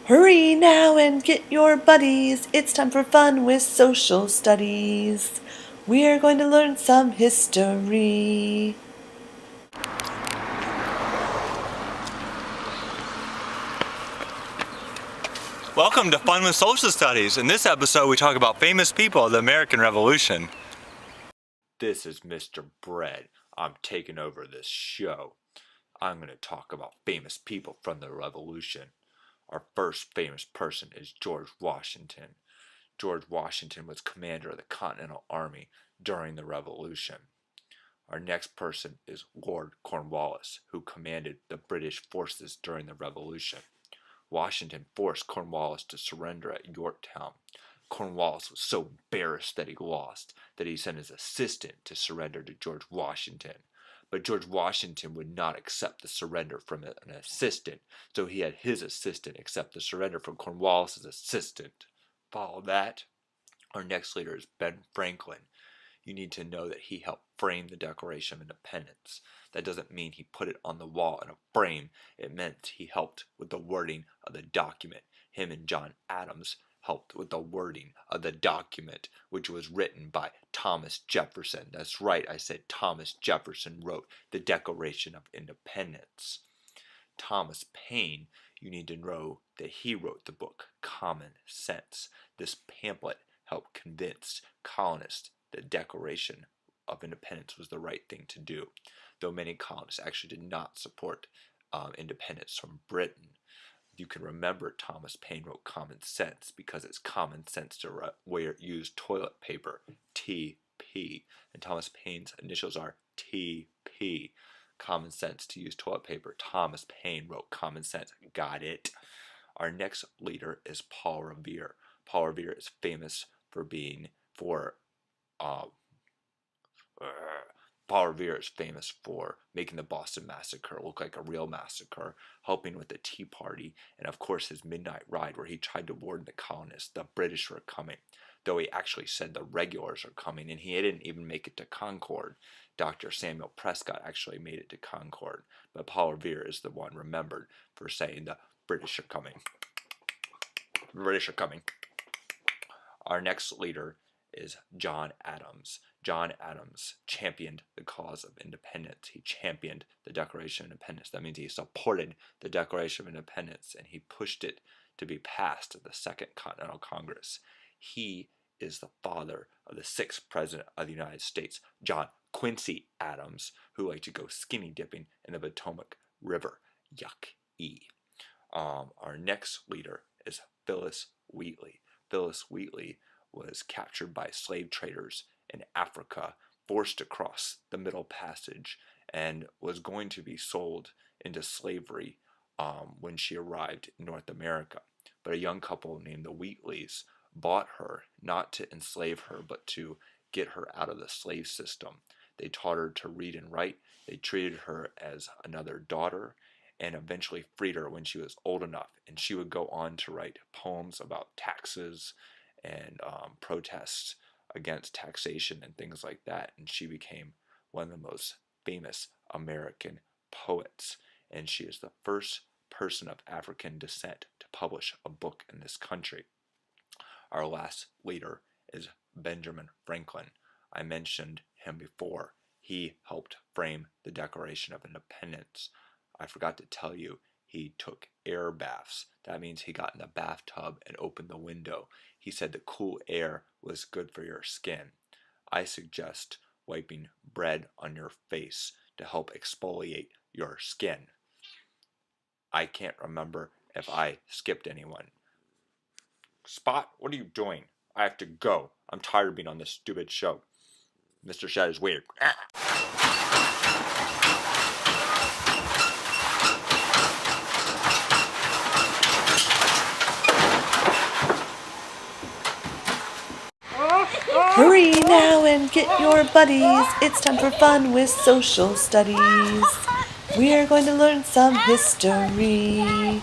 Hurry now and get your buddies. It's time for fun with social studies. We're going to learn some history. Welcome to Fun with Social Studies. In this episode, we talk about famous people of the American Revolution. This is Mr. Bread. I'm taking over this show. I'm going to talk about famous people from the Revolution. Our first famous person is George Washington. George Washington was commander of the Continental Army during the Revolution. Our next person is Lord Cornwallis, who commanded the British forces during the Revolution. Washington forced Cornwallis to surrender at Yorktown. Cornwallis was so embarrassed that he lost that he sent his assistant to surrender to George Washington. But George Washington would not accept the surrender from an assistant, so he had his assistant accept the surrender from Cornwallis' assistant. Follow that? Our next leader is Ben Franklin. You need to know that he helped frame the Declaration of Independence. That doesn't mean he put it on the wall in a frame. It meant he helped with the wording of the document. Him and John Adams helped with the wording of the document, which was written by Thomas Jefferson. That's right, I said Thomas Jefferson wrote the Declaration of Independence. Thomas Paine, you need to know that he wrote the book Common Sense. This pamphlet helped convince colonists the Declaration of Independence was the right thing to do, though many colonists actually did not support independence from Britain. You can remember Thomas Paine wrote Common Sense because it's common sense to use toilet paper, TP, and Thomas Paine's initials are TP. Common sense to use toilet paper. Thomas Paine wrote Common Sense. Got it. Our next leader is Paul Revere. Paul Revere is famous for Paul Revere is famous for making the Boston Massacre look like a real massacre, helping with the Tea Party, and of course his Midnight Ride where he tried to warn the colonists the British were coming, though he actually said the regulars are coming, and he didn't even make it to Concord. Dr. Samuel Prescott actually made it to Concord, but Paul Revere is the one remembered for saying the British are coming. The British are coming. Our next leader is John Adams. John Adams championed the cause of independence. He championed the Declaration of Independence. That means he supported the Declaration of Independence and he pushed it to be passed at the Second Continental Congress. He is the father of the 6th President of the United States, John Quincy Adams, who liked to go skinny dipping in the Potomac River. Yuck-y. Our next leader is Phyllis Wheatley. Phyllis Wheatley was captured by slave traders in Africa, forced across the Middle Passage, and was going to be sold into slavery when she arrived in North America. But a young couple named the Wheatleys bought her, not to enslave her, but to get her out of the slave system. They taught her to read and write. They treated her as another daughter and eventually freed her when she was old enough. And she would go on to write poems about taxes and protests against taxation and things like that, and she became one of the most famous American poets, and she is the first person of African descent to publish a book in this country. Our last leader is Benjamin Franklin. I mentioned him before. He helped frame the Declaration of Independence. I forgot to tell you, he took air baths. That means he got in the bathtub and opened the window. He said the cool air was good for your skin. I suggest wiping bread on your face to help exfoliate your skin. I can't remember if I skipped anyone. Spot, what are you doing? I have to go. I'm tired of being on this stupid show. Mr. Shed is weird. Hurry now and get your buddies. It's time for fun with social studies. We're going to learn some history.